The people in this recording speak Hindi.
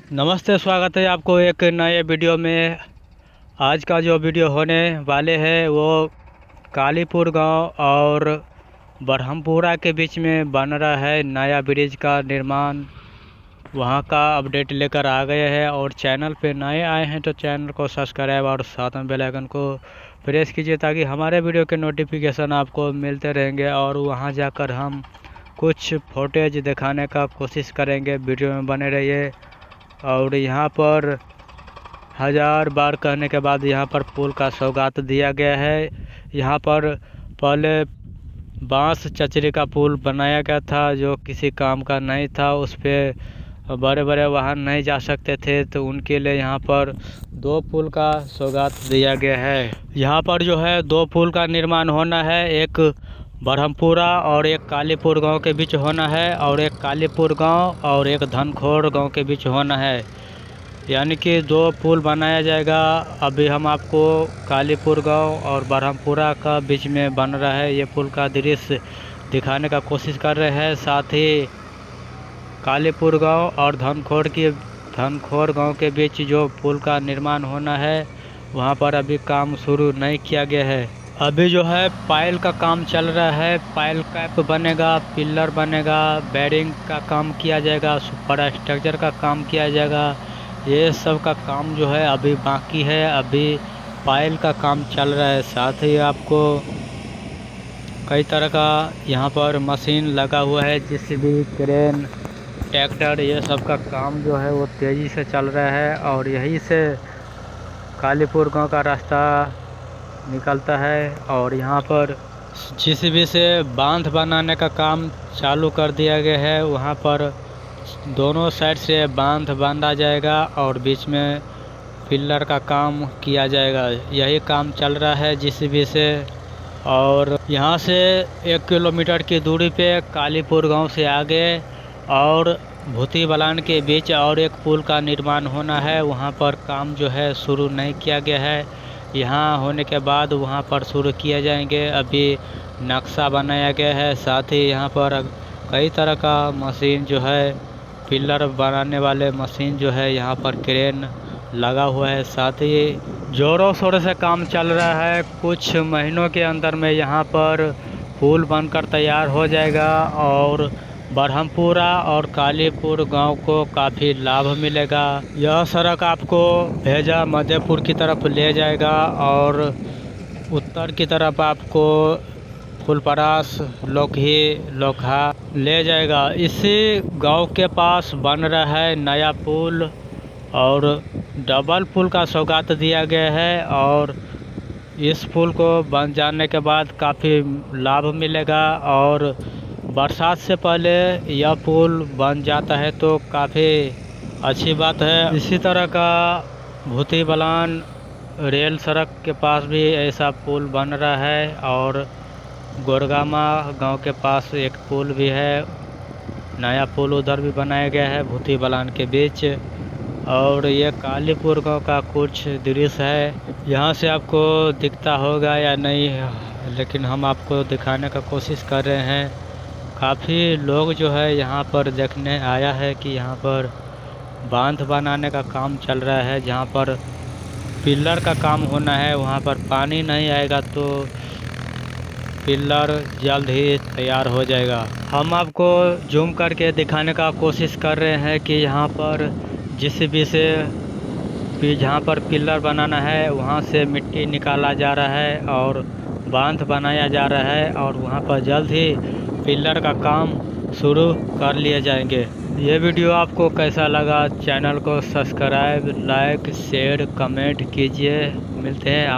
नमस्ते, स्वागत है आपको एक नए वीडियो में। आज का जो वीडियो होने वाले हैं वो कालीपुर गांव और ब्रह्मपुरा के बीच में बन रहा है नया ब्रिज का निर्माण। वहां का अपडेट लेकर आ गए हैं और चैनल पे नए आए हैं तो चैनल को सब्सक्राइब और साथ में बेल आइकन को प्रेस कीजिए ताकि हमारे वीडियो के नोटिफिकेशन आपको मिलते रहेंगे। और वहां जाकर हम कुछ फुटेज दिखाने का कोशिश करेंगे, वीडियो में बने रहिए। और यहाँ पर 1000 बार कहने के बाद यहाँ पर पुल का सौगात दिया गया है। यहाँ पर पहले बांस चचरी का पुल बनाया गया था जो किसी काम का नहीं था, उस पर बड़े बड़े वाहन नहीं जा सकते थे, तो उनके लिए यहाँ पर 2 पुल का सौगात दिया गया है। यहाँ पर जो है 2 पुल का निर्माण होना है, एक ब्रह्मपुरा और एक कालीपुर गांव के बीच होना है, और एक कालीपुर गांव और एक धनखोर गांव के बीच होना है। यानी कि 2 पुल बनाया जाएगा। अभी हम आपको कालीपुर गांव और ब्रह्मपुरा का बीच में बन रहा है ये पुल का दृश्य दिखाने का कोशिश कर रहे हैं। साथ ही कालीपुर गांव और धनखोर गांव के बीच जो पुल का निर्माण होना है वहां पर अभी काम शुरू नहीं किया गया है। अभी जो है पाइल का काम चल रहा है, पाइल कैप बनेगा, पिलर बनेगा, बेरिंग का काम किया जाएगा, सुपर स्ट्रक्चर का काम किया जाएगा। ये सब का काम जो है अभी बाकी है, अभी पाइल का काम चल रहा है। साथ ही आपको कई तरह का यहाँ पर मशीन लगा हुआ है, जेसीबी, क्रेन, ट्रैक्टर, ये सब का काम जो है वो तेज़ी से चल रहा है। और यहीं से कालीपुर गांव का रास्ता निकलता है और यहाँ पर जेसीबी से बांध बनाने का काम चालू कर दिया गया है। वहाँ पर दोनों साइड से बांध बांधा जाएगा और बीच में पिलर का काम किया जाएगा। यही काम चल रहा है जेसीबी से। और यहाँ से 1 किलोमीटर की दूरी पे कालीपुर गांव से आगे और भूती बलान के बीच और एक पुल का निर्माण होना है। वहाँ पर काम जो है शुरू नहीं किया गया है, यहाँ होने के बाद वहाँ पर शुरू किए जाएंगे। अभी नक्शा बनाया गया है। साथ ही यहाँ पर कई तरह का मशीन जो है, पिलर बनाने वाले मशीन जो है, यहाँ पर क्रेन लगा हुआ है। साथ ही जोरों शोरों से काम चल रहा है। कुछ महीनों के अंदर में यहाँ पर पुल बनकर तैयार हो जाएगा और ब्रह्मपुरा और कालीपुर गांव को काफ़ी लाभ मिलेगा। यह सड़क आपको भेजा मधेपुर की तरफ ले जाएगा और उत्तर की तरफ आपको फुलपरास, लोखा ले जाएगा। इसी गांव के पास बन रहा है नया पुल और डबल पुल का सौगात दिया गया है। और इस पुल को बन जाने के बाद काफ़ी लाभ मिलेगा और बरसात से पहले यह पुल बन जाता है तो काफ़ी अच्छी बात है। इसी तरह का भूती बलान रेल सड़क के पास भी ऐसा पुल बन रहा है और गोरगामा गांव के पास एक पुल भी है, नया पुल उधर भी बनाया गया है भूती बलान के बीच। और ये कालीपुर गांव का कुछ दृश्य है। यहाँ से आपको दिखता होगा या नहीं, लेकिन हम आपको दिखाने का कोशिश कर रहे हैं। काफ़ी लोग जो है यहाँ पर देखने आया है कि यहाँ पर बांध बनाने का काम चल रहा है। जहाँ पर पिलर का काम होना है वहाँ पर पानी नहीं आएगा तो पिलर जल्द ही तैयार हो जाएगा। हम आपको जूम करके दिखाने का कोशिश कर रहे हैं कि यहाँ पर जेसीबी से जहाँ पर पिलर बनाना है वहाँ से मिट्टी निकाला जा रहा है और बांध बनाया जा रहा है और वहाँ पर जल्द ही पिलर का काम शुरू कर लिए जाएंगे। ये वीडियो आपको कैसा लगा, चैनल को सब्सक्राइब, लाइक, शेयर, कमेंट कीजिए। मिलते हैं आप